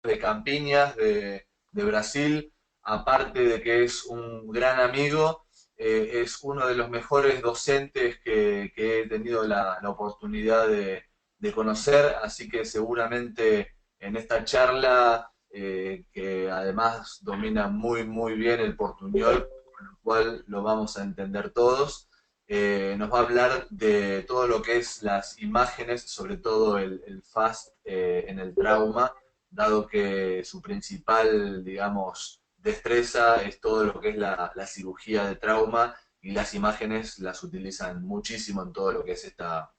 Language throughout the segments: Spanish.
de Campiñas, de Brasil, aparte de que es un gran amigo, es uno de los mejores docentes que he tenido la oportunidad de conocer, así que seguramente en esta charla, que además domina muy bien el portuñol, con lo cual lo vamos a entender todos, nos va a hablar de todo lo que es las imágenes, sobre todo el FAST en el trauma, dado que su principal, digamos, destreza es todo lo que es la cirugía de trauma y las imágenes las utilizan muchísimo en todo lo que es esta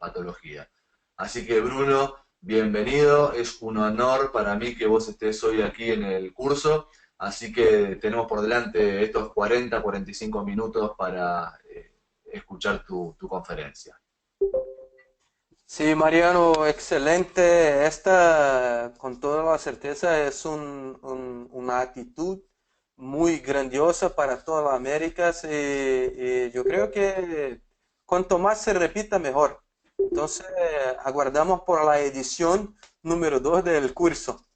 patología. Así que Bruno, bienvenido, es un honor para mí que vos estés hoy aquí en el curso, así que tenemos por delante estos 45 minutos para escuchar tu conferencia. Sí, Mariano, excelente. Esta, con toda la certeza, es una actitud muy grandiosa para todas las Américas y yo creo que cuanto más se repita, mejor. Entonces, aguardamos por la edición número 2 del curso.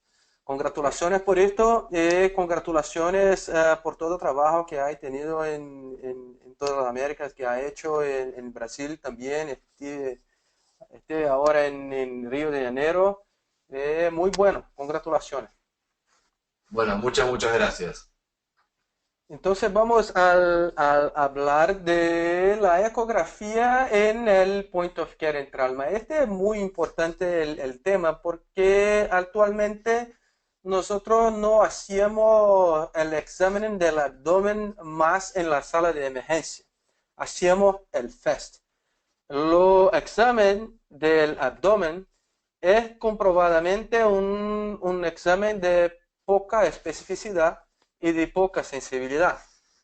Congratulaciones por esto y congratulaciones por todo el trabajo que ha tenido en todas las Américas, que ha hecho en Brasil también. Ahora en Río de Janeiro. Muy bueno, congratulaciones. Bueno, muchas gracias. Entonces vamos a hablar de la ecografía en el Point of Care en trauma. Este es muy importante el tema porque actualmente nosotros no hacíamos el examen del abdomen más en la sala de emergencia. Hacíamos el FEST. Lo examen del abdomen es comprobadamente un examen de poca especificidad y de poca sensibilidad.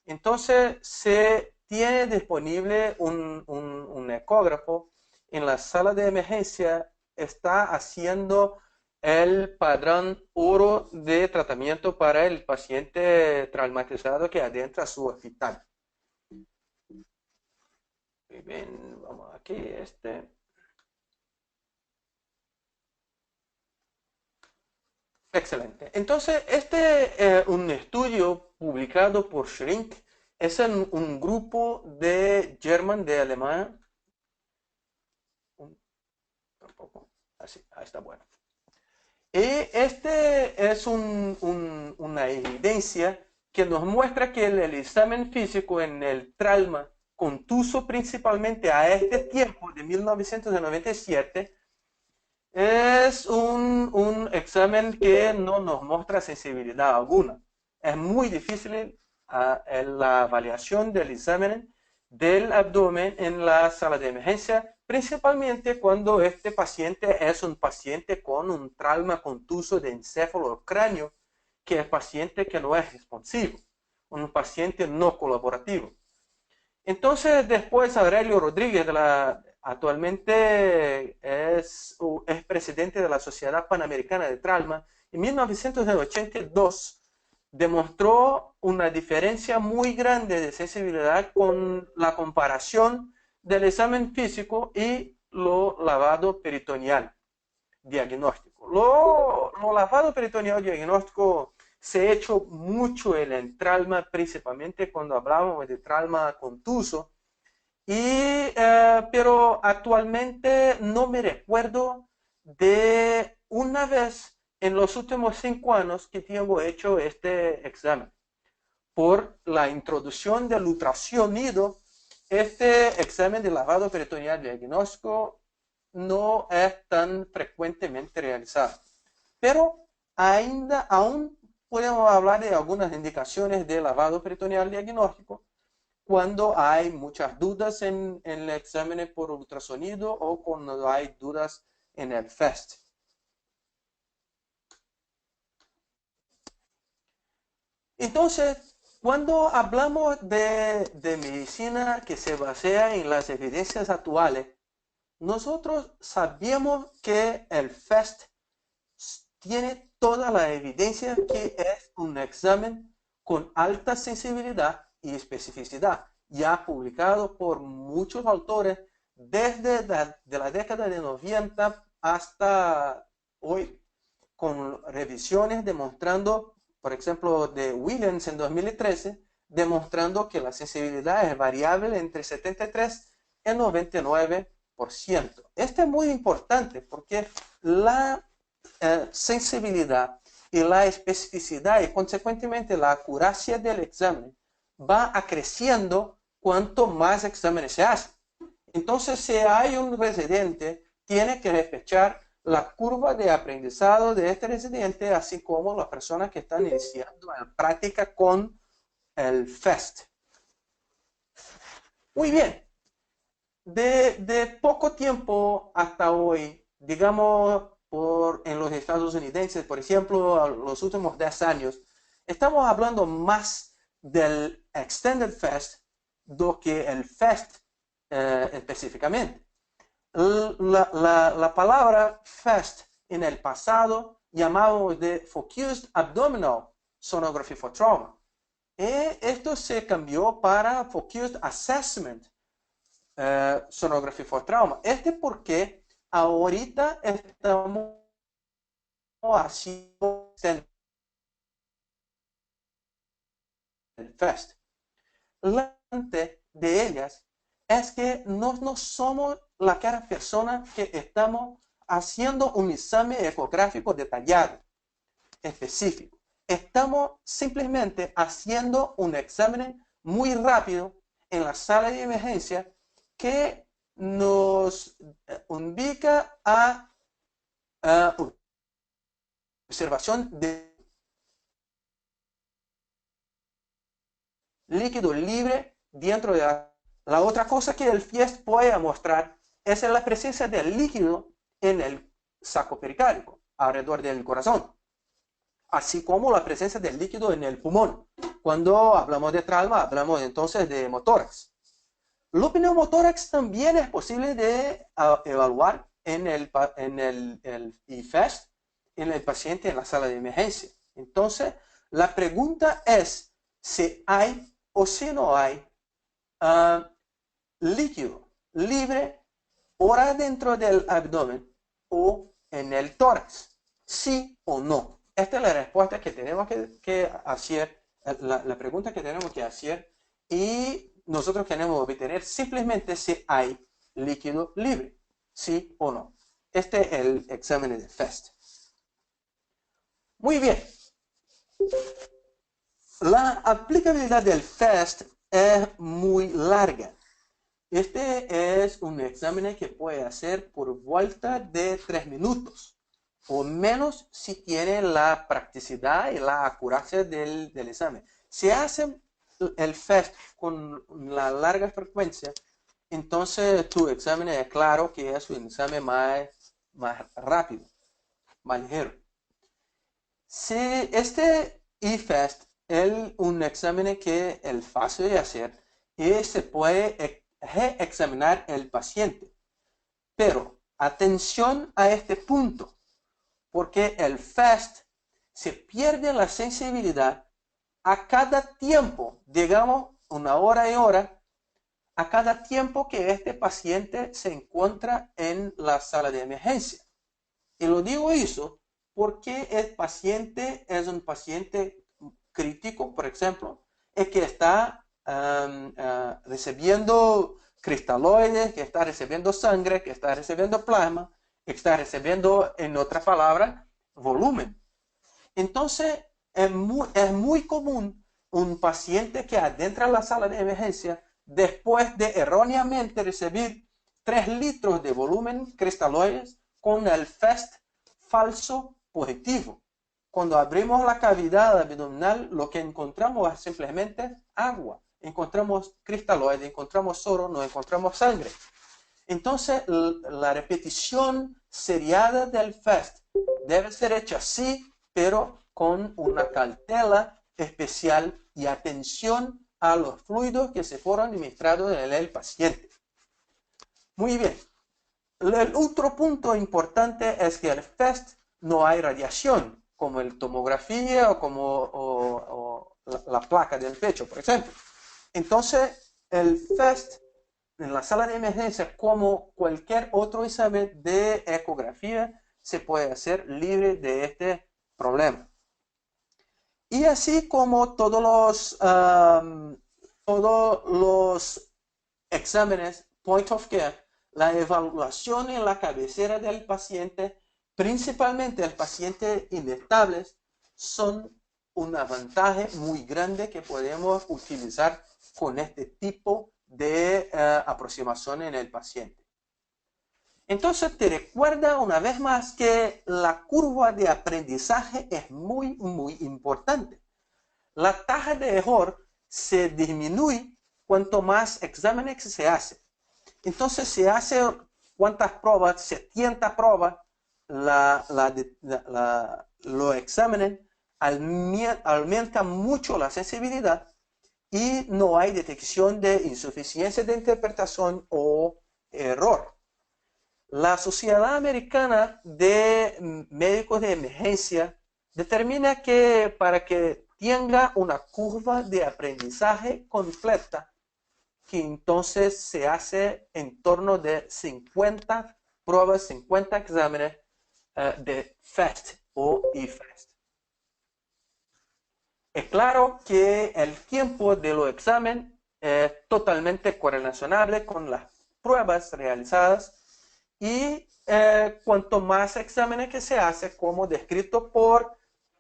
Entonces, se tiene disponible un ecógrafo en la sala de emergencia, está haciendo el padrón oro de tratamiento para el paciente traumatizado que adentra su hospital. Muy bien, vamos aquí, Excelente. Entonces, un estudio publicado por Schrink, es un grupo de German de Alemania. Tampoco, así, ahí está bueno. Y este es una evidencia que nos muestra que el examen físico en el trauma contuso principalmente a este tiempo de 1997 es un examen que no nos muestra sensibilidad alguna. Es muy difícil la avaliación del examen del abdomen en la sala de emergencia, principalmente cuando este paciente es un paciente con un trauma contuso de encéfalo cráneo, que es paciente que no es responsivo, un paciente no colaborativo. Entonces, después Aurelio Rodríguez, actualmente es presidente de la Sociedad Panamericana de Trauma, en 1982 demostró una diferencia muy grande de sensibilidad con la comparación del examen físico y lo lavado peritoneal diagnóstico. Lo lavado peritoneal diagnóstico se ha hecho mucho en el trauma, principalmente cuando hablamos de trauma contuso, pero actualmente no me recuerdo de una vez en los últimos 5 años que tengo hecho este examen. Por la introducción del ultrasonido, este examen de lavado peritoneal diagnóstico no es tan frecuentemente realizado. Pero aún podemos hablar de algunas indicaciones de lavado peritoneal diagnóstico cuando hay muchas dudas en el examen por ultrasonido o cuando hay dudas en el FAST. Entonces, cuando hablamos de medicina que se basea en las evidencias actuales, nosotros sabemos que el FAST tiene toda la evidencia que es un examen con alta sensibilidad y especificidad, ya publicado por muchos autores desde la década de 90 hasta hoy, con revisiones demostrando, por ejemplo, de Williams en 2013, demostrando que la sensibilidad es variable entre 73 y 99%. Esto es muy importante porque la sensibilidad y la especificidad y consecuentemente la acuracia del examen va creciendo cuanto más exámenes se hacen. Entonces, si hay un residente, tiene que respetar la curva de aprendizado de este residente, así como las personas que están iniciando la práctica con el FAST. Muy bien. De poco tiempo hasta hoy, digamos en los estadounidenses, por ejemplo, los últimos 10 años, estamos hablando más del Extended FAST do que el FAST específicamente. La palabra FAST en el pasado llamábamos de Focused Abdominal Sonography for Trauma. Y esto se cambió para Focused Assessment Sonography for Trauma. Porque ahorita estamos haciendo el FAST. La parte de ellas es que no somos la cara persona que estamos haciendo un examen ecográfico detallado, específico. Estamos simplemente haciendo un examen muy rápido en la sala de emergencia que nos indica a observación de líquido libre dentro de la otra cosa que el FAST puede mostrar es la presencia del líquido en el saco pericárdico, alrededor del corazón, así como la presencia del líquido en el pulmón. Cuando hablamos de trauma, hablamos entonces de hemotórax. Lo pneumotórax también es posible de evaluar en el FAST en el paciente en la sala de emergencia. Entonces, la pregunta es si hay o si no hay líquido libre ora dentro del abdomen o en el tórax, sí o no. Esta es la respuesta que tenemos que hacer, la pregunta que tenemos que hacer, y nosotros queremos obtener simplemente si hay líquido libre, sí o no. Este es el examen de FAST. Muy bien. La aplicabilidad del FAST es muy larga. Este es un examen que puede hacer por vuelta de 3 minutos o menos si tiene la practicidad y la acuracia del examen. Si hacen el FAST con la larga frecuencia, entonces tu examen es claro que es un examen más rápido, más ligero. Si este eFAST es un examen que es fácil de hacer y se puede reexaminar el paciente. Pero atención a este punto, porque el FAST se pierde la sensibilidad a cada tiempo, digamos una hora y hora, a cada tiempo que este paciente se encuentra en la sala de emergencia. Y lo digo eso porque el paciente es un paciente crítico, por ejemplo, es que está recibiendo cristaloides, que está recibiendo sangre, que está recibiendo plasma, que está recibiendo, en otra palabra, volumen. Entonces, es muy común un paciente que adentra la sala de emergencia después de erróneamente recibir 3 litros de volumen cristaloides con el FAST falso positivo. Cuando abrimos la cavidad abdominal, lo que encontramos es simplemente agua. Encontramos cristaloides, encontramos soro, no encontramos sangre. Entonces, la repetición seriada del FAST debe ser hecha sí, pero con una cautela especial y atención a los fluidos que se fueron administrados en el paciente. Muy bien. El otro punto importante es que el FAST no hay radiación, como el tomografía o como la placa del pecho, por ejemplo. Entonces, el FAST en la sala de emergencia, como cualquier otro examen de ecografía, se puede hacer libre de este problema. así como todos los exámenes point of care, la evaluación en la cabecera del paciente, principalmente el paciente inestable, son una ventaja muy grande que podemos utilizar con este tipo de aproximación en el paciente. Entonces te recuerda una vez más que la curva de aprendizaje es muy, muy importante. La tasa de error se disminuye cuanto más exámenes se hace. Entonces se hace cuántas pruebas, 70 pruebas, lo examinan, aumenta mucho la sensibilidad y no hay detección de insuficiencia de interpretación o error. La Sociedad Americana de Médicos de Emergencia determina que para que tenga una curva de aprendizaje completa, que entonces se hace en torno de 50 pruebas, 50 exámenes de FAST o eFAST. Es claro que el tiempo de los exámenes es totalmente correlacionable con las pruebas realizadas y cuanto más exámenes que se hace, como descrito por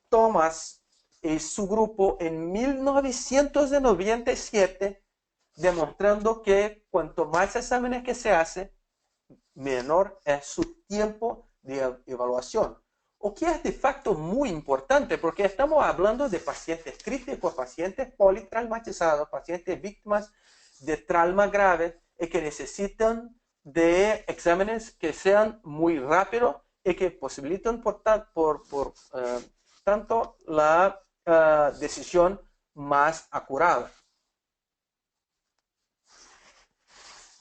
Thomas y su grupo en 1997, demostrando que cuanto más exámenes que se hace, menor es su tiempo de evaluación. O que es de facto muy importante, porque estamos hablando de pacientes críticos, pacientes politraumatizados, pacientes víctimas de trauma grave y que necesitan de exámenes que sean muy rápidos y que posibiliten tanto la decisión más acurada.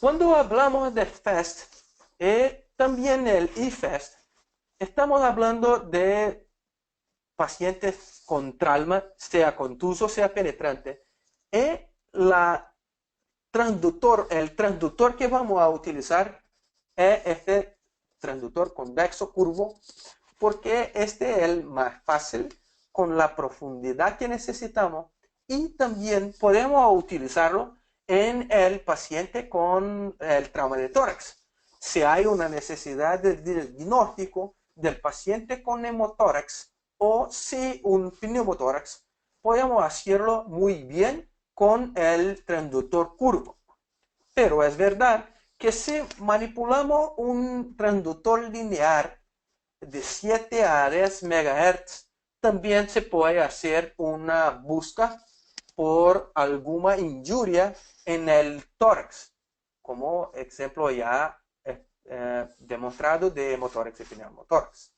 Cuando hablamos de FAST y también el eFAST, estamos hablando de pacientes con trauma, sea contuso, sea penetrante, y el transductor que vamos a utilizar es este transductor convexo curvo, porque este es el más fácil con la profundidad que necesitamos y también podemos utilizarlo en el paciente con el trauma de tórax. Si hay una necesidad de diagnóstico del paciente con hemotórax o si un pneumotórax, podemos hacerlo muy bien con el transductor curvo. Pero es verdad que si manipulamos un transductor lineal de 7 a 10 MHz, también se puede hacer una búsqueda por alguna injuria en el tórax, como ejemplo ya demostrado de hemotórax y pneumotórax.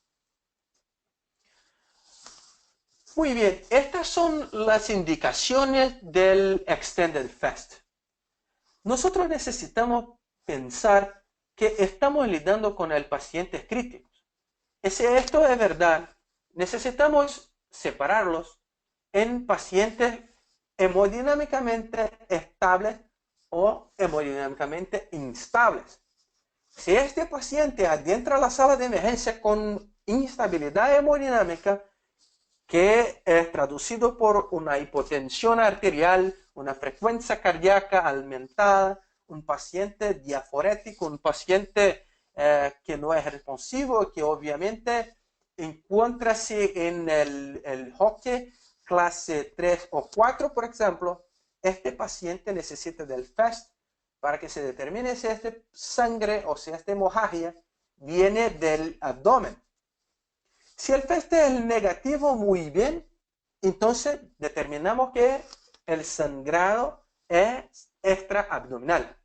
Muy bien, estas son las indicaciones del Extended FAST. Nosotros necesitamos pensar que estamos lidiando con el paciente crítico. Y si esto es verdad, necesitamos separarlos en pacientes hemodinámicamente estables o hemodinámicamente instables. Si este paciente adentra la sala de emergencia con instabilidad hemodinámica, que es traducido por una hipotensión arterial, una frecuencia cardíaca aumentada, un paciente diaforético, un paciente que no es responsivo, que obviamente encuéntrase en el hockey clase 3 o 4, por ejemplo, este paciente necesita del FAST para que se determine si esta sangre o si esta hemorragia viene del abdomen. Si el FAST es negativo, muy bien, entonces determinamos que el sangrado es extraabdominal.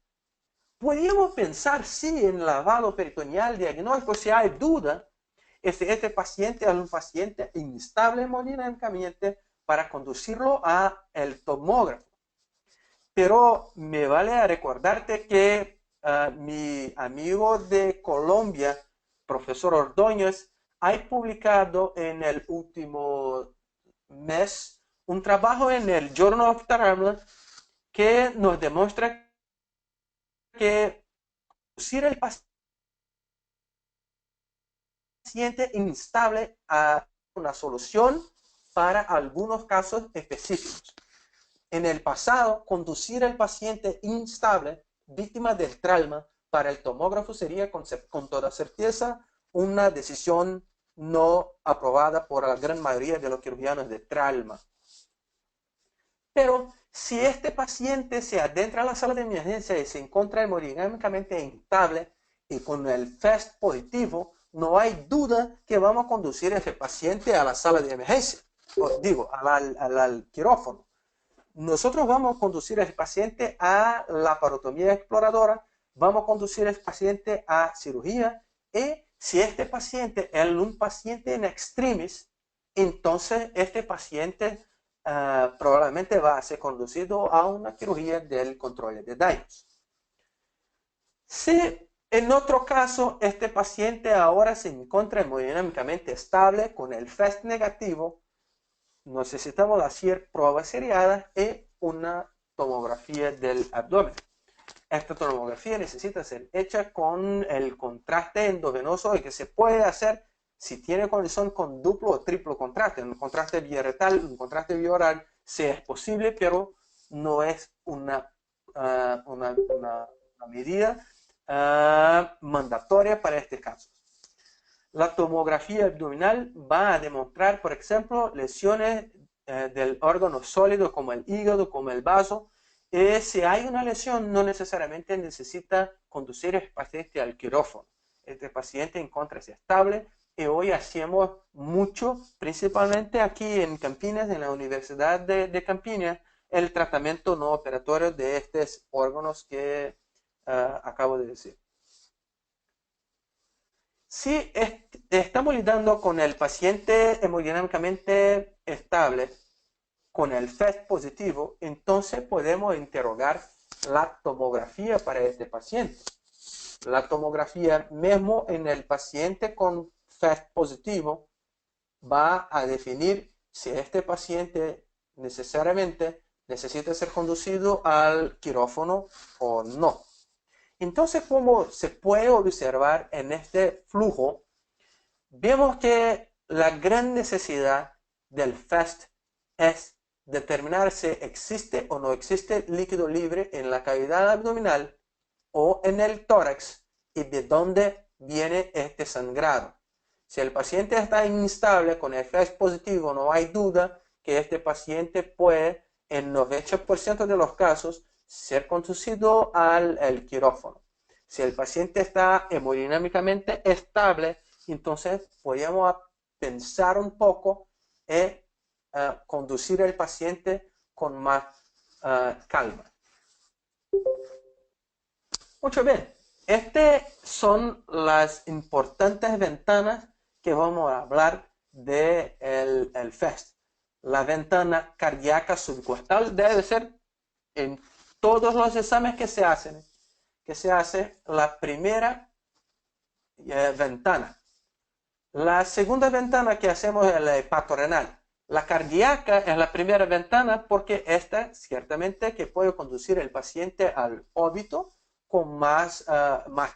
Podríamos pensar, sí, en lavado peritoneal diagnóstico, si hay duda, este paciente es un paciente inestable hemodinámicamente para conducirlo al tomógrafo. Pero me vale recordarte que mi amigo de Colombia, profesor Ordóñez, ha publicado en el último mes un trabajo en el Journal of Trauma que nos demuestra que conducir el paciente inestable a una solución para algunos casos específicos. En el pasado, conducir al paciente inestable, víctima del trauma, para el tomógrafo sería con toda certeza una decisión no aprobada por la gran mayoría de los cirujanos de trauma. Pero si este paciente se adentra a la sala de emergencia y se encuentra hemodinámicamente instable y con el FAST positivo, no hay duda que vamos a conducir a ese paciente a la sala de emergencia, al quirófano. Nosotros vamos a conducir al paciente a la parotomía exploradora, vamos a conducir al paciente a cirugía, y si este paciente es un paciente en extremis, entonces este paciente probablemente va a ser conducido a una cirugía del control de daños. Si en otro caso este paciente ahora se encuentra hemodinámicamente estable con el FAST negativo, necesitamos hacer pruebas seriadas y una tomografía del abdomen. Esta tomografía necesita ser hecha con el contraste endovenoso, y que se puede hacer si tiene condición con duplo o triplo contraste. Un contraste biretal, un contraste bioral, si es posible, pero no es una medida mandatoria para este caso. La tomografía abdominal va a demostrar, por ejemplo, lesiones del órgano sólido como el hígado, como el vaso. Si hay una lesión, no necesariamente necesita conducir al paciente al quirófano. Este paciente encuentra estable, y hoy hacemos mucho, principalmente aquí en Campinas, en la Universidad de Campinas, el tratamiento no operatorio de estos órganos que acabo de decir. Si estamos lidiando con el paciente hemodinámicamente estable, con el FAST positivo, entonces podemos interrogar la tomografía para este paciente. La tomografía, mismo en el paciente con FAST positivo, va a definir si este paciente necesariamente necesita ser conducido al quirófano o no. Entonces, como se puede observar en este flujo, vemos que la gran necesidad del FAST es determinar si existe o no existe líquido libre en la cavidad abdominal o en el tórax, y de dónde viene este sangrado. Si el paciente está inestable con el FAST positivo, no hay duda que este paciente puede, en 90% de los casos, ser conducido al quirófano. Si el paciente está hemodinámicamente estable, entonces podemos pensar un poco en conducir al paciente con más calma. Mucho bien. Estas son las importantes ventanas que vamos a hablar del el FAST. La ventana cardíaca subcostal debe ser en todos los exámenes que se hace la primera ventana. La segunda ventana que hacemos es la hepatorenal. La cardíaca es la primera ventana porque esta ciertamente que puede conducir el paciente al óbito con más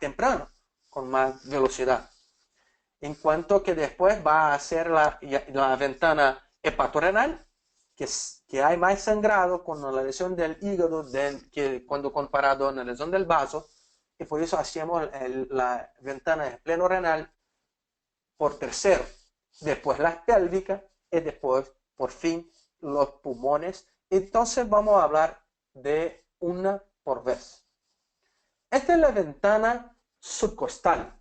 temprano, con más velocidad. En cuanto que después va a ser la ventana hepatorenal, que hay más sangrado con la lesión del hígado que cuando comparado a la lesión del vaso, y por eso hacemos la ventana esplenorenal por tercero, después la pélvica y después, por fin, los pulmones. Entonces vamos a hablar de una por vez. Esta es la ventana subcostal.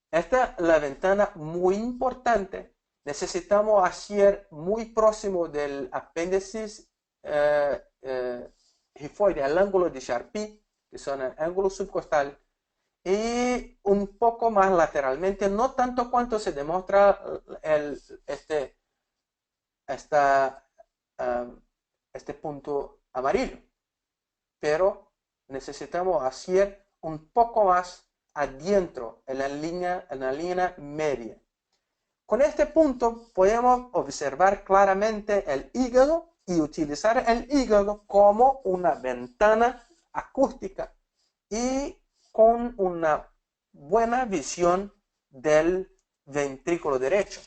Esta es la ventana muy importante. Necesitamos hacer muy próximo del apéndice hifoide, al ángulo de Charpy, que son el ángulo subcostal, y un poco más lateralmente, no tanto cuanto se demuestra este punto amarillo, pero necesitamos hacer un poco más adentro en la línea media. Con este punto podemos observar claramente el hígado y utilizar el hígado como una ventana acústica y con una buena visión del ventrículo derecho.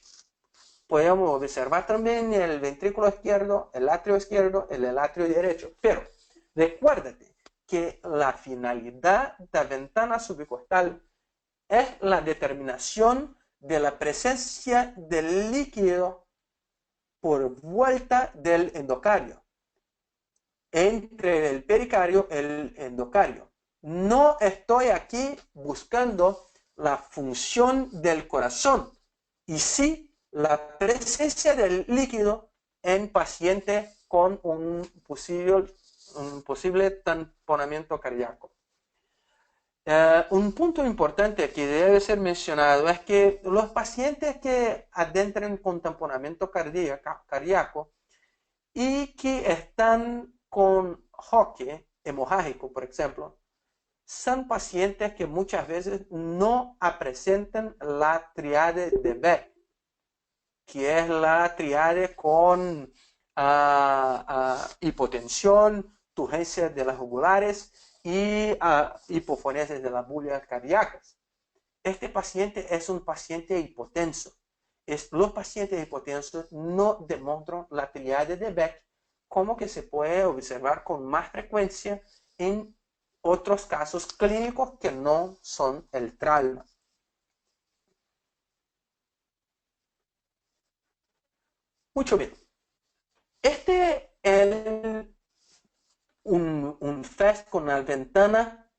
podemos observar también el ventrículo izquierdo, el atrio izquierdo, el atrio derecho. Pero recuérdate que la finalidad de la ventana subcostal es la determinación de la presencia del líquido por vuelta del endocardio, entre el pericardio y el endocardio. No estoy aquí buscando la función del corazón, y sí la presencia del líquido en paciente con un posible tamponamiento cardíaco. Un punto importante que debe ser mencionado es que los pacientes que adentran con tamponamiento cardíaco y que están con choque hemorrágico, por ejemplo, son pacientes que muchas veces no presentan la tríade de Beck, que es la tríade con hipotensión, turgencia de las jugulares y hipofonesis de las bulbas cardíacas. Este paciente es un paciente hipotenso. Los pacientes hipotensos no demuestran la tríade de Beck, como que se puede observar con más frecuencia en otros casos clínicos que no son el trauma. Mucho bien. Este es un FAST con la ventana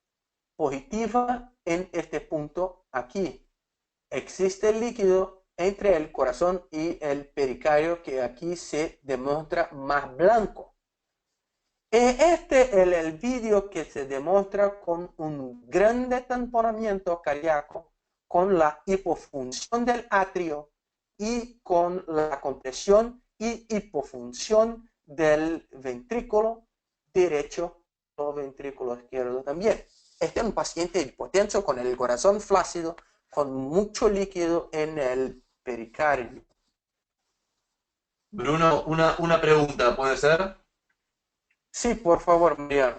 positiva en este punto aquí. Existe líquido entre el corazón y el pericardio que aquí se demuestra más blanco. Este es el vídeo que se demuestra con un grande tamponamiento cardíaco, con la hipofunción del atrio y con la compresión y hipofunción del ventrículo derecho o ventrículo izquierdo también. Este es un paciente hipotenso con el corazón flácido, con mucho líquido en el pericardio. Bruno, una pregunta, ¿puede ser? Sí, por favor, Mariano.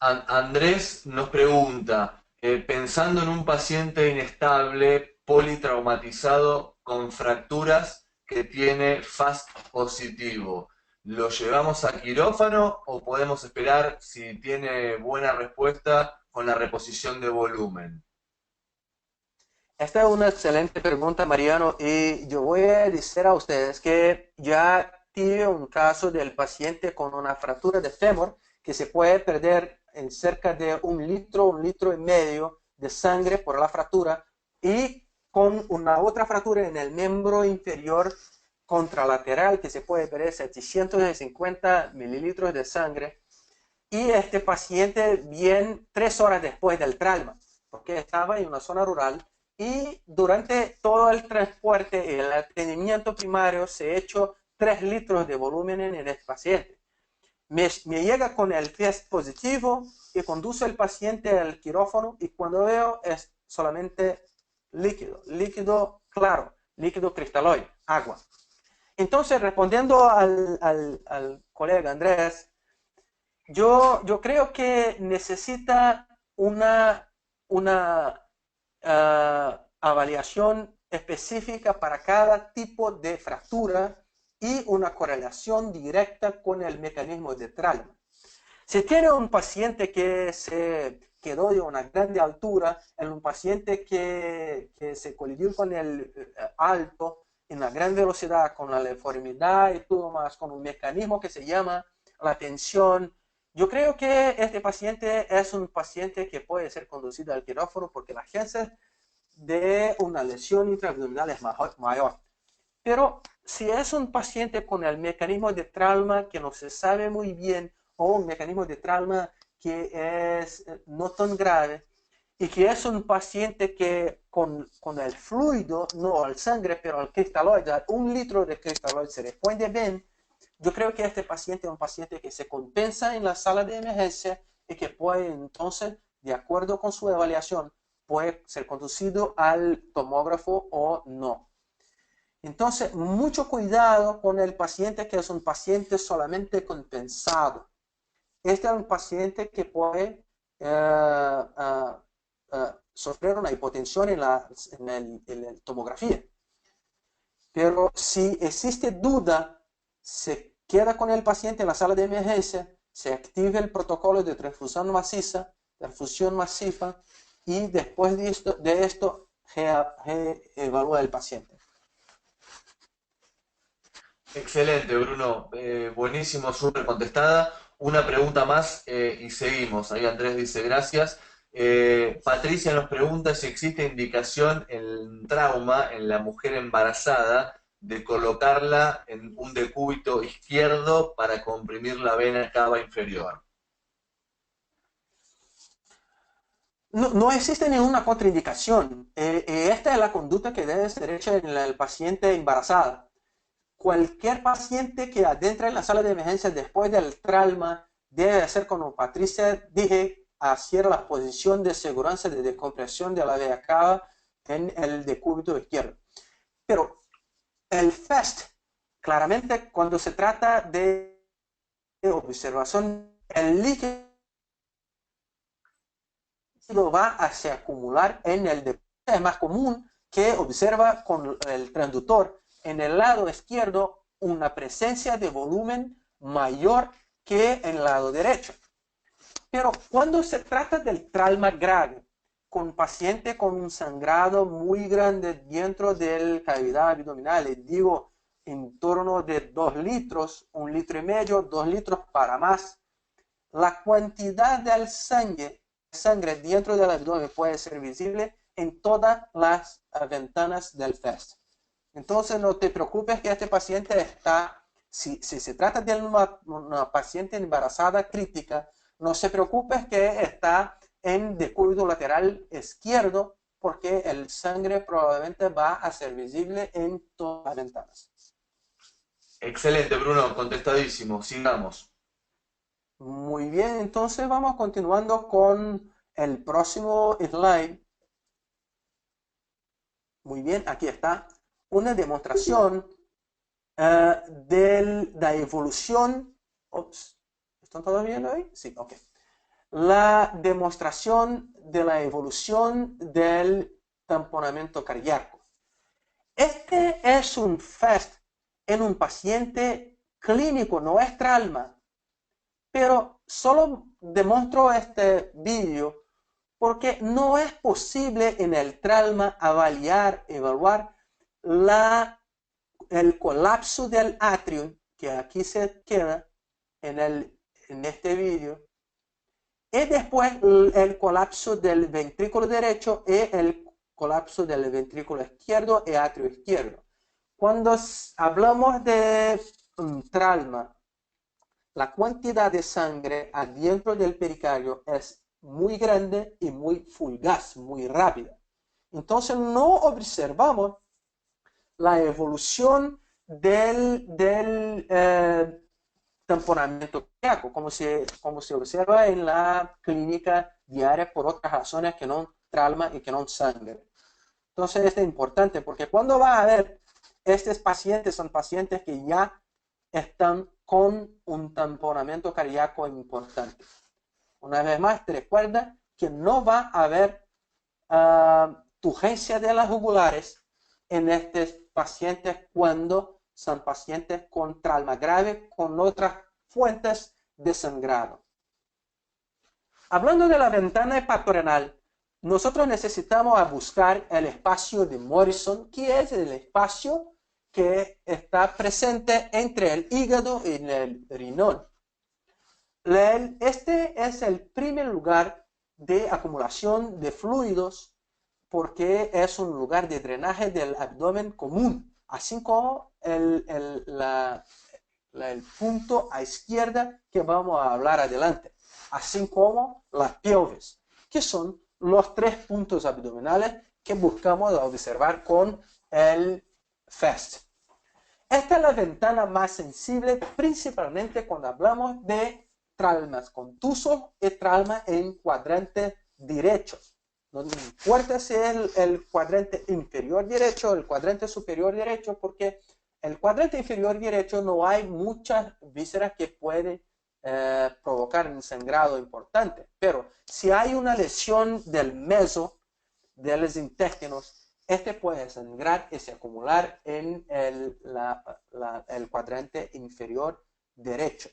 Andrés nos pregunta, pensando en un paciente inestable, politraumatizado, con fracturas que tiene FAST positivo, ¿lo llevamos a quirófano o podemos esperar si tiene buena respuesta con la reposición de volumen? Esta es una excelente pregunta, Mariano, y yo voy a decir a ustedes que ya tuve un caso del paciente con una fractura de fémur que se puede perder en cerca de 1 litro y medio de sangre por la fractura, y con una otra fractura en el miembro inferior contralateral que se puede perder 750 mililitros de sangre. Y este paciente bien 3 horas después del trauma, porque estaba en una zona rural, y durante todo el transporte y el atendimiento primario se ha hecho 3 litros de volumen en este paciente. Me llega con el test positivo y conduce el paciente al quirófano, y cuando veo es solamente líquido claro, líquido cristaloide, agua. Entonces, respondiendo al colega Andrés, yo creo que necesita una avaliación específica para cada tipo de fractura y una correlación directa con el mecanismo de trauma. Si tiene un paciente que se quedó de una grande altura, en un paciente que se colidió con el alto en una gran velocidad, con la deformidad y todo más, con un mecanismo que se llama la tensión, yo creo que este paciente es un paciente que puede ser conducido al quirófano porque la chance de una lesión intraabdominal es mayor. Pero si es un paciente con el mecanismo de trauma que no se sabe muy bien, o un mecanismo de trauma que es no tan grave, y que es un paciente que con el fluido, no al sangre, pero al cristaloide, 1 litro de cristaloide se responde bien, yo creo que este paciente es un paciente que se compensa en la sala de emergencia y que puede entonces, de acuerdo con su evaluación, puede ser conducido al tomógrafo o no. Entonces, mucho cuidado con el paciente que es un paciente solamente compensado. Este es un paciente que puede sufrir una hipotensión en la tomografía. Pero si existe duda, se queda con el paciente en la sala de emergencia, se activa el protocolo de transfusión masiva y después de esto evalúa el paciente. Excelente, Bruno. Buenísimo, súper contestada. Una pregunta más y seguimos. Ahí Andrés dice gracias. Patricia nos pregunta si existe indicación en trauma en la mujer embarazada de colocarla en un decúbito izquierdo para comprimir la vena cava inferior. No existe ninguna contraindicación. Esta es la conducta que debe ser hecha en el paciente embarazada. Cualquier paciente que adentra en la sala de emergencia después del trauma debe hacer, como Patricia dije, hacer la posición de seguridad de descompresión de la vena cava en el decúbito izquierdo. Pero el FAST, claramente cuando se trata de observación, el líquido va a se acumular en el decúbito. Es más común que observa con el transductor en el lado izquierdo una presencia de volumen mayor que en el lado derecho. Pero cuando se trata del trauma grave, con paciente con un sangrado muy grande dentro de la cavidad abdominal, digo en torno de 2 litros, 1,5 litros, 2 litros para más, la cantidad de sangre dentro del abdomen puede ser visible en todas las ventanas del FAST. Entonces no te preocupes que este paciente está, si se trata de una paciente embarazada crítica, no se preocupe que está en decúbito lateral izquierdo porque el sangre probablemente va a ser visible en todas las ventanas. Excelente, Bruno, contestadísimo. Sigamos. Muy bien, entonces vamos continuando con el próximo slide. Muy bien, aquí está una demostración de la evolución. Ups, ¿están todos viendo ahí? Sí, ok. La demostración de la evolución del tamponamiento cardíaco. Este es un FAST en un paciente clínico, no es trauma, pero solo demuestro este vídeo porque no es posible en el trauma evaluar el colapso del atrio, que aquí se queda en este vídeo, y después el colapso del ventrículo derecho y el colapso del ventrículo izquierdo y atrio izquierdo. Cuando hablamos de trauma, la cantidad de sangre adentro del pericardio es muy grande y muy fugaz, muy rápida. Entonces no observamos la evolución del tamponamiento cardíaco, como se observa en la clínica diaria por otras razones que no trauma y que no sangre. Entonces esto es importante porque cuando va a ver, estos pacientes son pacientes que ya están con un tamponamiento cardíaco importante. Una vez más, te recuerda que no va a haber turgencia de las jugulares en estos pacientes cuando son pacientes con trauma grave con otras fuentes de sangrado. Hablando de la ventana hepatorenal, nosotros necesitamos buscar el espacio de Morrison, que es el espacio que está presente entre el hígado y el riñón. Este es el primer lugar de acumulación de fluidos porque es un lugar de drenaje del abdomen común, así como el punto a izquierda que vamos a hablar adelante, así como las pelvis, que son los 3 puntos abdominales que buscamos observar con el FAST. Esta es la ventana más sensible, principalmente cuando hablamos de traumas contusos y traumas en cuadrante derecho. No importa si es el cuadrante inferior derecho o el cuadrante superior derecho, porque el cuadrante inferior derecho no hay muchas vísceras que pueden provocar un sangrado importante. Pero si hay una lesión del meso, de los intestinos, este puede sangrar y se acumular en el cuadrante inferior derecho.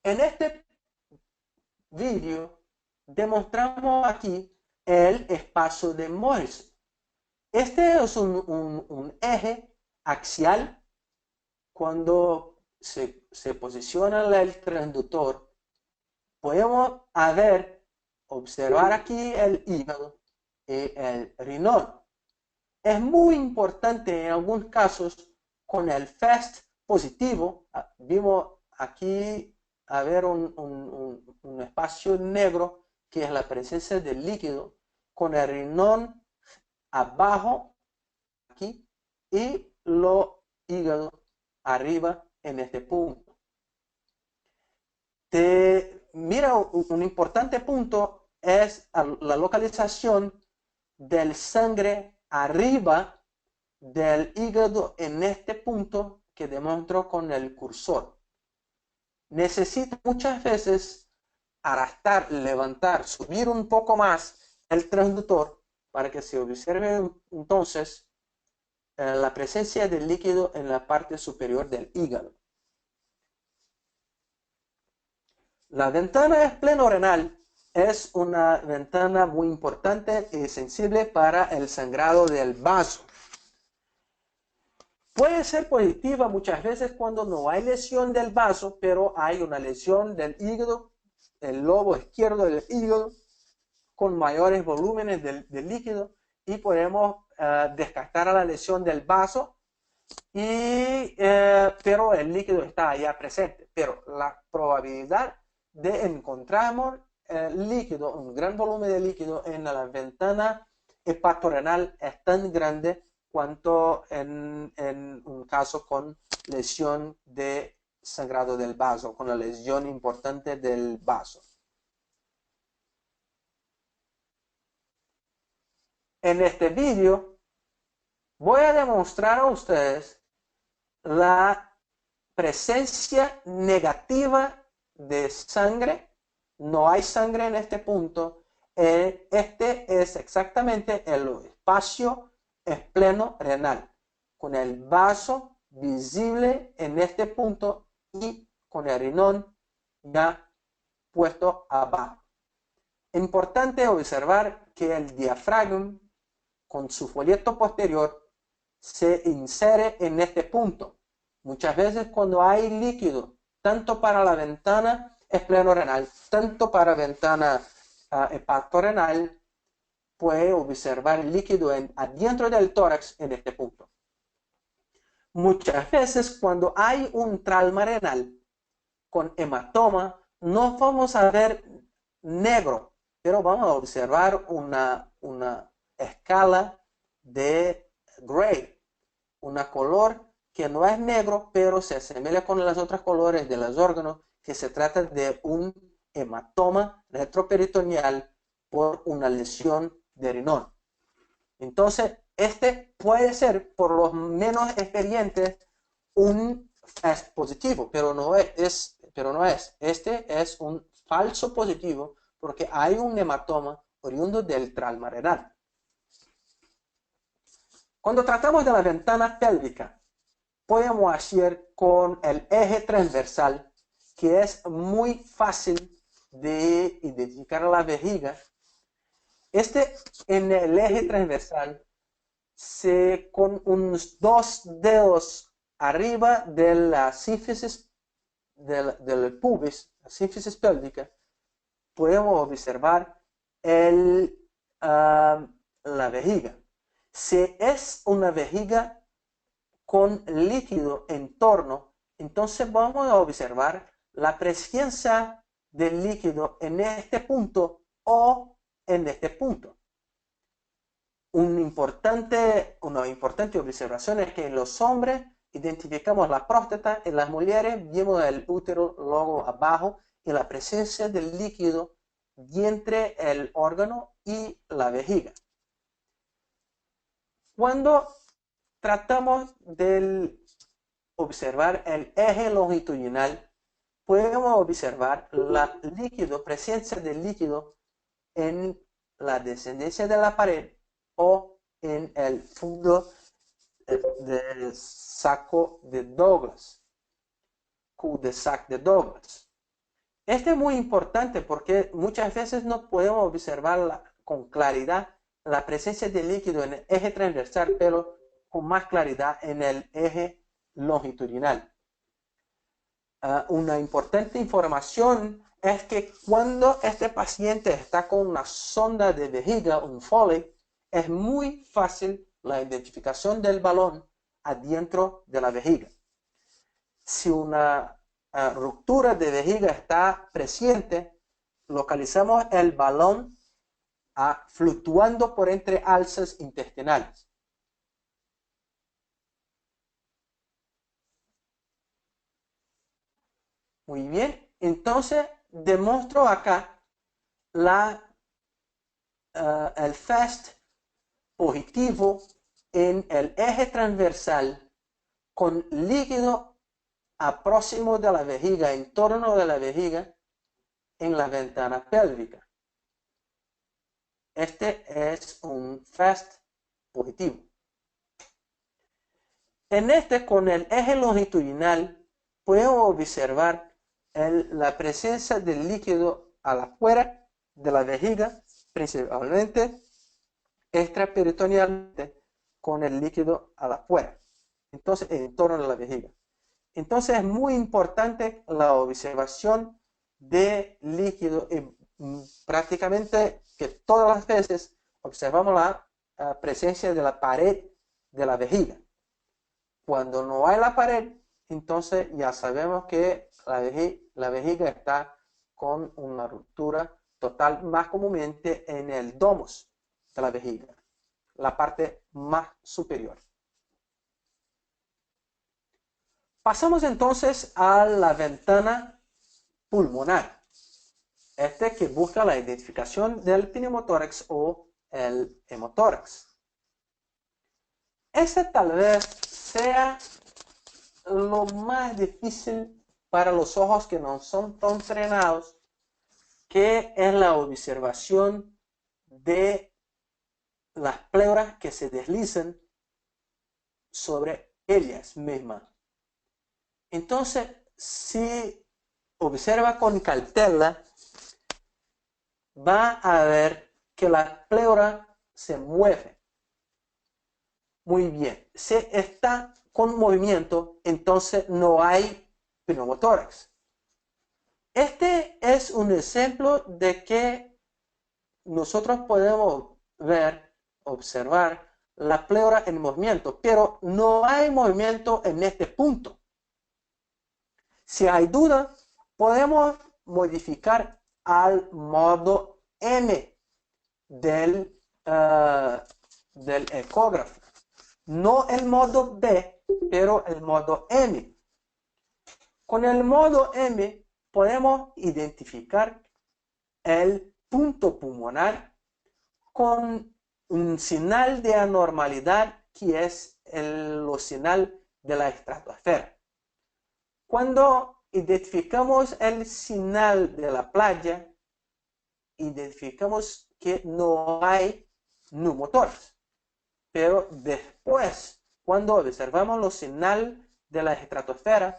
En este vídeo demostramos aquí el espacio de Morrison. Este es un eje axial. Cuando se posiciona el transductor, podemos observar aquí el hígado y el riñón. Es muy importante en algunos casos con el FAST positivo. Vimos aquí un espacio negro que es la presencia del líquido, con el riñón abajo aquí y lo hígado arriba en este punto. Mira, un importante punto es la localización del sangre arriba del hígado en este punto que demostró con el cursor. Necesito muchas veces arrastrar, levantar, subir un poco más el transductor para que se observe entonces la presencia del líquido en la parte superior del hígado. La ventana esplenorenal es una ventana muy importante y sensible para el sangrado del vaso. Puede ser positiva muchas veces cuando no hay lesión del vaso, pero hay una lesión del hígado, el lobo izquierdo del hígado, con mayores volúmenes del líquido, y podemos descartar la lesión del vaso, pero el líquido está allá presente. Pero la probabilidad de encontrar líquido, un gran volumen de líquido en la ventana hepatorenal es tan grande cuanto en un caso con lesión de sangrado del vaso, con la lesión importante del vaso. En este vídeo voy a demostrar a ustedes la presencia negativa de sangre. No hay sangre en este punto. Este es exactamente el espacio espleno-renal, con el vaso visible en este punto y con el riñón ya puesto abajo. Importante observar que el diafragma, con su folleto posterior, se insere en este punto. Muchas veces cuando hay líquido, tanto para la ventana esplenorenal, tanto para la ventana hepatorenal, puede observar líquido adentro del tórax en este punto. Muchas veces cuando hay un trauma renal con hematoma, no vamos a ver negro, pero vamos a observar una escala de gray, una color que no es negro, pero se asemeja con los otros colores de los órganos, que se trata de un hematoma retroperitoneal por una lesión de riñón. Entonces, este puede ser, por los menos experientes, un falso positivo, pero no es. Este es un falso positivo porque hay un hematoma oriundo del trauma renal. Cuando tratamos de la ventana pélvica, podemos hacer con el eje transversal, que es muy fácil de identificar la vejiga. En el eje transversal, con unos 2 dedos arriba de la sínfisis del pubis, la sínfisis pélvica, podemos observar la vejiga. Si es una vejiga con líquido en torno, entonces vamos a observar la presencia del líquido en este punto o en este punto. Una importante observación es que en los hombres identificamos la próstata, en las mujeres vemos el útero luego abajo y la presencia del líquido entre el órgano y la vejiga. Cuando tratamos de observar el eje longitudinal, podemos observar la presencia del líquido en la descendencia de la pared o en el fondo del saco de Douglas, cul-de-sac de Douglas. Este es muy importante porque muchas veces no podemos observar con claridad la presencia de líquido en el eje transversal, pero con más claridad en el eje longitudinal. Una importante información es que cuando este paciente está con una sonda de vejiga, un Foley, es muy fácil la identificación del balón adentro de la vejiga. Si una ruptura de vejiga está presente, localizamos el balón fluctuando por entre alzas intestinales. Muy bien, entonces demuestro acá el FAST positivo en el eje transversal con líquido próximo de la vejiga, en torno de la vejiga, en la ventana pélvica. Este es un FAST positivo. En este, con el eje longitudinal, podemos observar la presencia del líquido a la afuera de la vejiga, principalmente extraperitonealmente, con el líquido a la afuera, entonces en torno de la vejiga. Entonces es muy importante la observación de líquido y prácticamente que todas las veces observamos la presencia de la pared de la vejiga. Cuando no hay la pared, entonces ya sabemos que la vejiga está con una ruptura total, más comúnmente en el domus de la vejiga, la parte más superior. Pasamos entonces a la ventana pulmonar, que busca la identificación del pneumotórax o el hemotórax. Tal vez sea lo más difícil para los ojos que no son tan entrenados, que es la observación de las pleuras que se deslizan sobre ellas mismas. Entonces, si observa con cautela, va a ver que la pleura se mueve. Muy bien. Si está con movimiento, entonces no hay pneumotórax. Este es un ejemplo de que nosotros podemos observar la pleura en movimiento, pero no hay movimiento en este punto. Si hay duda, podemos modificar al modo M del ecógrafo. No el modo B, pero el modo M. Con el modo M podemos identificar el punto pulmonar con un señal de anormalidad que es el señal de la estratosfera. Cuando identificamos el señal de la playa, identificamos que no hay pneumotórax. Pero después, cuando observamos los señales de la estratosfera,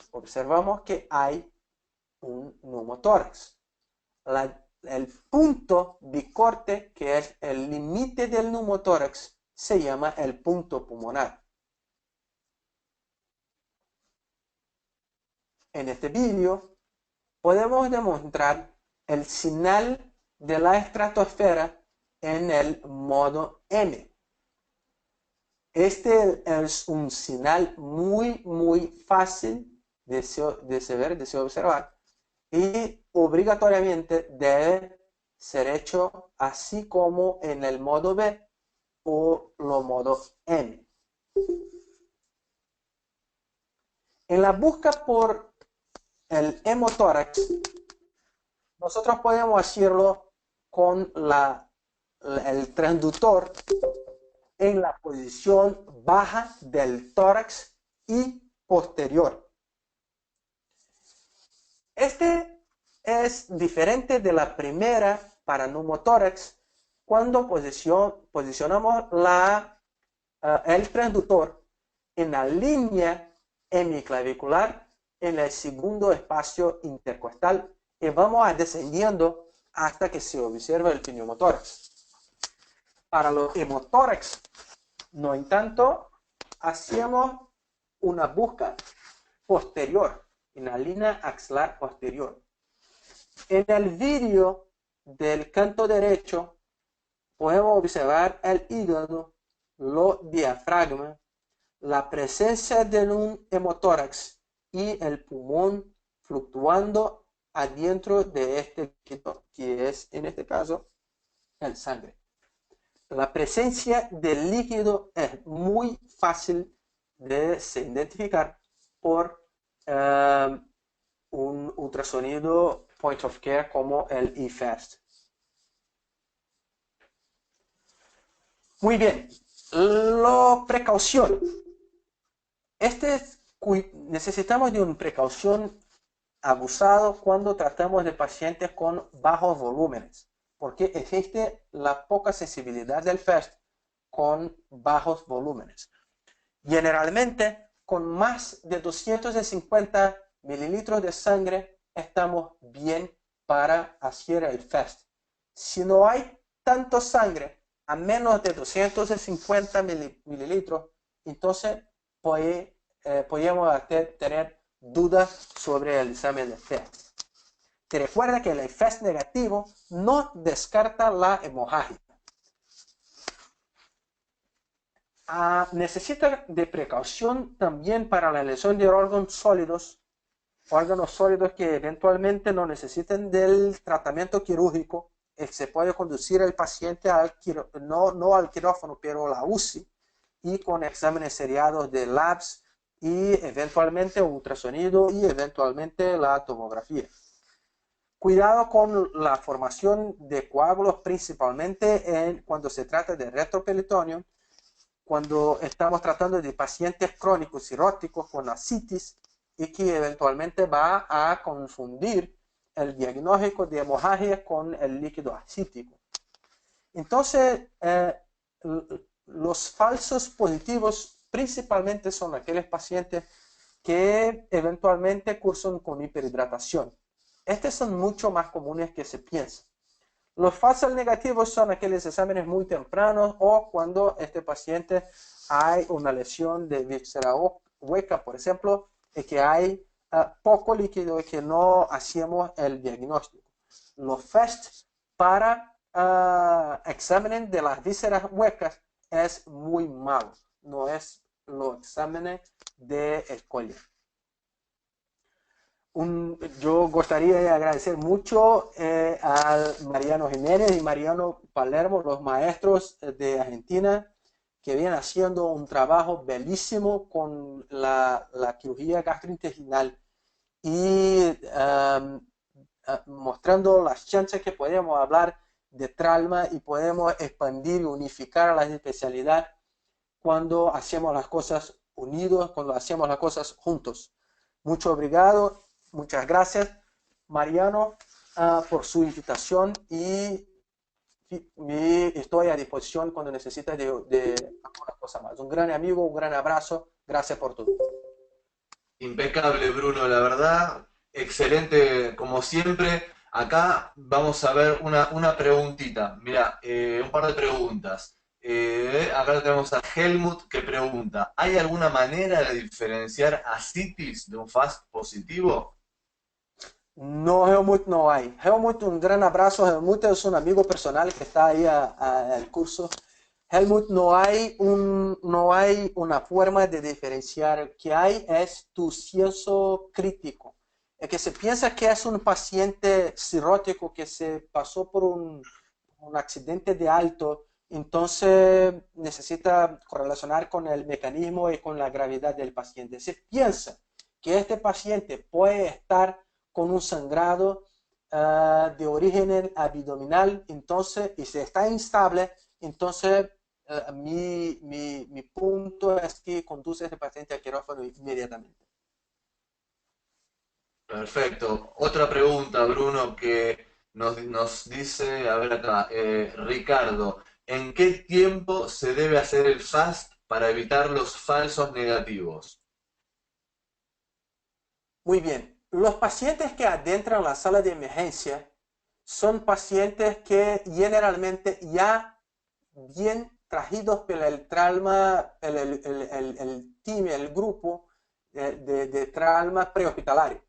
observamos que hay un pneumotórax. El punto bicorte, que es el límite del pneumotórax, se llama el punto pulmonar. En este vídeo podemos demostrar el señal de la estratosfera en el modo M. Este es un señal muy fácil de se observar y obligatoriamente debe ser hecho así como en el modo B o el modo M. En la búsqueda por el hemotórax, nosotros podemos hacerlo con el transductor en la posición baja del tórax y posterior. Este es diferente de la primera para pneumotórax, cuando posicionamos el transductor en la línea hemiclavicular en el segundo espacio intercostal y vamos a descendiendo hasta que se observa el pneumotórax. Para los hemotórax, no en tanto, hacemos una búsqueda posterior, en la línea axilar posterior. En el vídeo del canto derecho podemos observar el hígado, los diafragmas, la presencia de un hemotórax y el pulmón fluctuando adentro de este líquido, que es en este caso el sangre. La presencia del líquido es muy fácil de se identificar por un ultrasonido point of care como el eFAST. Muy bien, la precaución. Necesitamos de una precaución abusada cuando tratamos de pacientes con bajos volúmenes, porque existe la poca sensibilidad del FAST con bajos volúmenes. Generalmente, con más de 250 mililitros de sangre, estamos bien para hacer el FAST. Si no hay tanto sangre, a menos de 250 mililitros, entonces podemos tener dudas sobre el examen de FAST. Te recuerda que el FAST negativo no descarta la hemorragia. Necesita de precaución también para la lesión de órganos sólidos que eventualmente no necesiten del tratamiento quirúrgico. Se puede conducir el paciente no al quirófano, pero a la UCI, y con exámenes seriados de labs y eventualmente ultrasonido y eventualmente la tomografía. Cuidado con la formación de coágulos, principalmente cuando se trata de retroperitoneo, cuando estamos tratando de pacientes crónicos cirróticos con ascitis y que eventualmente va a confundir el diagnóstico de hemorragia con el líquido ascítico. Entonces, los falsos positivos principalmente son aquellos pacientes que eventualmente cursan con hiperhidratación. Estos son mucho más comunes que se piensa. Los falsos negativos son aquellos exámenes muy tempranos o cuando este paciente hay una lesión de víscera hueca, por ejemplo, y que hay poco líquido y que no hacemos el diagnóstico. Los FAST para exámenes de las vísceras huecas es muy malo, no es los exámenes de escolia. Yo gustaría de agradecer mucho a Mariano Jiménez y Mariano Palermo, los maestros de Argentina, que vienen haciendo un trabajo bellísimo con la cirugía gastrointestinal y mostrando las chances que podemos hablar de trauma y podemos expandir y unificar las especialidades cuando hacemos las cosas unidos, cuando hacemos las cosas juntos. Mucho obrigado. Muchas gracias, Mariano, por su invitación y estoy a disposición cuando necesites de alguna cosa más. Un gran amigo, un gran abrazo. Gracias por todo. Impecable, Bruno, la verdad. Excelente, como siempre. Acá vamos a ver una preguntita. Mira, un par de preguntas. Acá tenemos a Helmut que pregunta: ¿hay alguna manera de diferenciar ascitis de un FAST positivo? No, Helmut, no hay. Helmut, un gran abrazo. Helmut es un amigo personal que está ahí al curso. Helmut, no hay una forma de diferenciar. Que hay es tu censo crítico. Es que se piensa que es un paciente cirrótico que se pasó por un accidente de alto, entonces necesita correlacionar con el mecanismo y con la gravedad del paciente. Se piensa que este paciente puede estar con un sangrado de origen abdominal, entonces, y si está instable, entonces mi punto es que conduce a este paciente al quirófano inmediatamente. Perfecto. Otra pregunta, Bruno, que nos dice, a ver acá, Ricardo, ¿en qué tiempo se debe hacer el fast para evitar los falsos negativos? Muy bien. Los pacientes que adentran la sala de emergencia son pacientes que generalmente ya bien traídos por el trauma, el team, el grupo de trauma prehospitalario.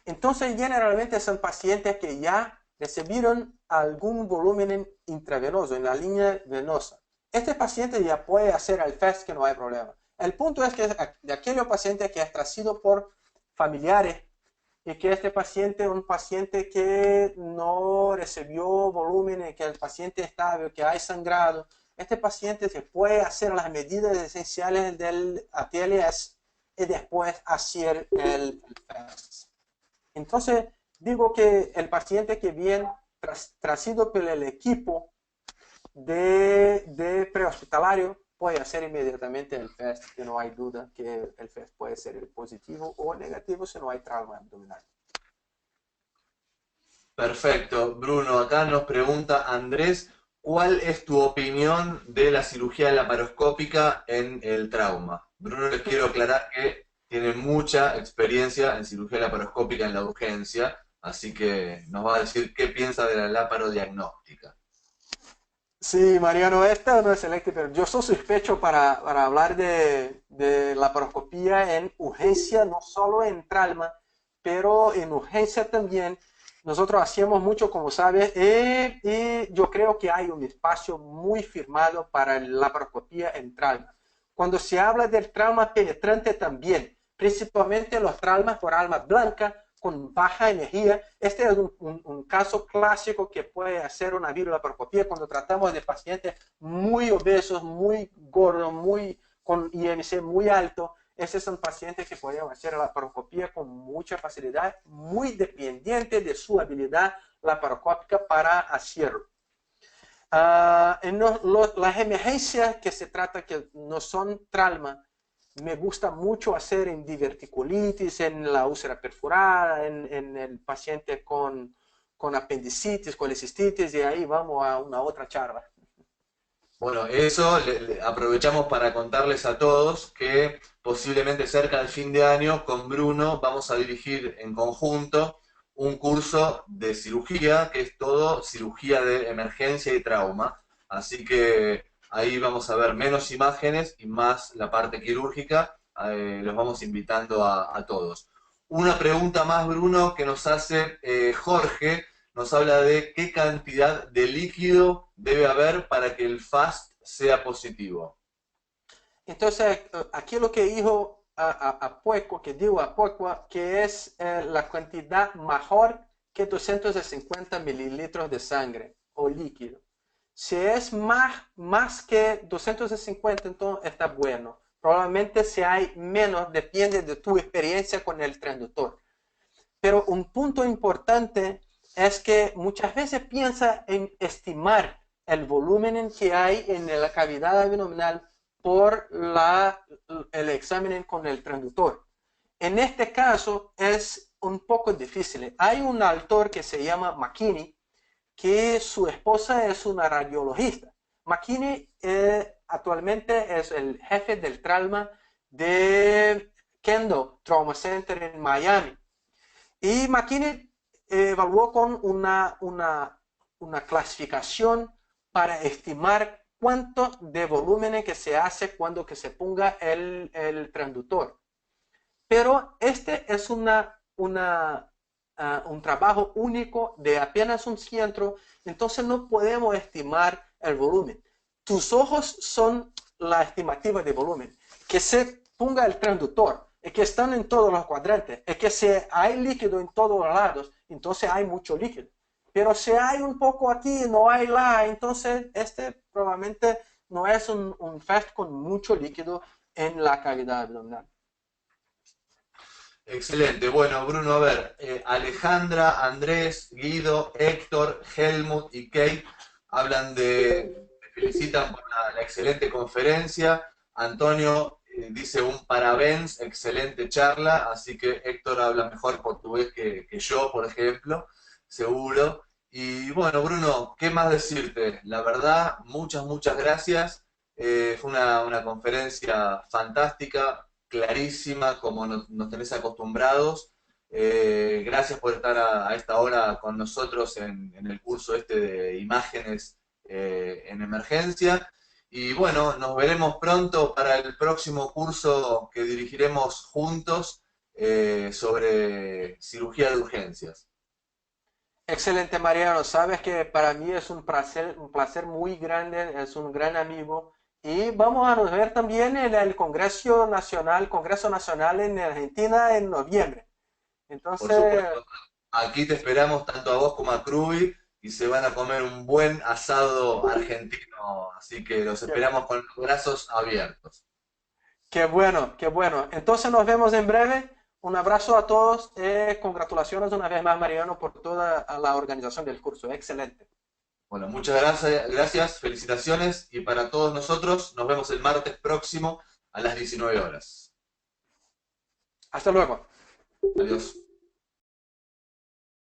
Entonces, generalmente son pacientes que ya recibieron algún volumen intravenoso en la línea venosa. Este paciente ya puede hacer el FAST, que no hay problema. El punto es que de aquellos pacientes que es traído por familiares y que este paciente es un paciente que no recibió volumen, y que el paciente está, que hay sangrado, este paciente se puede hacer las medidas esenciales del ATLS y después hacer el FAST. Entonces, digo que el paciente que viene traído por el equipo de prehospitalario puede hacer inmediatamente el FAST, que no hay duda que el FAST puede ser el positivo o negativo si no hay trauma abdominal. Perfecto, Bruno. Acá nos pregunta Andrés, ¿cuál es tu opinión de la cirugía laparoscópica en el trauma? Bruno, les quiero aclarar que tiene mucha experiencia en cirugía laparoscópica en la urgencia, así que nos va a decir qué piensa de la laparodiagnóstica. Sí, Mariano, esta no es excelente, pero yo soy sospecho para hablar de laparoscopía en urgencia, no solo en trauma, pero en urgencia también. Nosotros hacemos mucho, como sabes, y yo creo que hay un espacio muy firmado para la laparoscopía en trauma. Cuando se habla del trauma penetrante también, principalmente los traumas por alma blanca, con baja energía. Este es un caso clásico que puede hacer una virolaparoscopía cuando tratamos de pacientes muy obesos, muy gordos, con IMC muy alto. Estos son pacientes que podemos hacer la laparoscopía con mucha facilidad, muy dependiente de su habilidad laparoscópica para hacerlo. Las emergencias que se trata que no son trauma, me gusta mucho hacer en diverticulitis, en la úlcera perforada, en el paciente con apendicitis, colecistitis, y ahí vamos a una otra charla. Bueno, eso aprovechamos para contarles a todos que posiblemente cerca del fin de año con Bruno vamos a dirigir en conjunto un curso de cirugía, que es todo cirugía de emergencia y trauma. Así que ahí vamos a ver menos imágenes y más la parte quirúrgica. Los vamos invitando a todos. Una pregunta más, Bruno, que nos hace Jorge nos habla de qué cantidad de líquido debe haber para que el FAST sea positivo. Entonces, aquí lo que dijo a poco, que digo a poco, que es la cantidad mejor que 250 mililitros de sangre o líquido. Si es más que 250, entonces está bueno. Probablemente si hay menos, depende de tu experiencia con el transductor. Pero un punto importante es que muchas veces piensa en estimar el volumen que hay en la cavidad abdominal por el examen con el transductor. En este caso es un poco difícil. Hay un autor que se llama McKinney, que su esposa es una radiologista. McKinney actualmente es el jefe del trauma de Kendall Trauma Center en Miami. Y McKinney evaluó con una clasificación para estimar cuánto de volumen que se hace cuando que se ponga el transductor. Pero este es un trabajo único de apenas un centro, entonces no podemos estimar el volumen. Tus ojos son la estimativa de volumen. Que se ponga el transductor, es que están en todos los cuadrantes, es que si hay líquido en todos los lados, entonces hay mucho líquido. Pero si hay un poco aquí, no hay la, entonces este probablemente no es un FAST con mucho líquido en la cavidad abdominal. Excelente. Bueno, Bruno, a ver, Alejandra, Andrés, Guido, Héctor, Helmut y Kate hablan te felicitan por la excelente conferencia. Antonio dice un parabéns, excelente charla, así que Héctor habla mejor portugués que yo, por ejemplo, seguro. Y bueno, Bruno, ¿qué más decirte? La verdad, muchas gracias. Fue una conferencia fantástica, clarísima, como nos tenés acostumbrados. Gracias por estar a esta hora con nosotros en el curso este de imágenes en emergencia. Y bueno, nos veremos pronto para el próximo curso que dirigiremos juntos sobre cirugía de urgencias. Excelente, Mariano. Sabes que para mí es un placer muy grande, es un gran amigo. Y vamos a nos ver también en el Congreso Nacional en Argentina en noviembre. Por Entonces, supuesto, aquí te esperamos tanto a vos como a Cruy y se van a comer un buen asado argentino, así que los qué, esperamos con los brazos abiertos. qué bueno, qué bueno. Entonces nos vemos en breve. Un abrazo a todos. Congratulaciones una vez más, Mariano, por toda la organización del curso. Excelente. Bueno, muchas gracias, felicitaciones y para todos nosotros nos vemos el martes próximo a las 19 horas. Hasta luego. Adiós.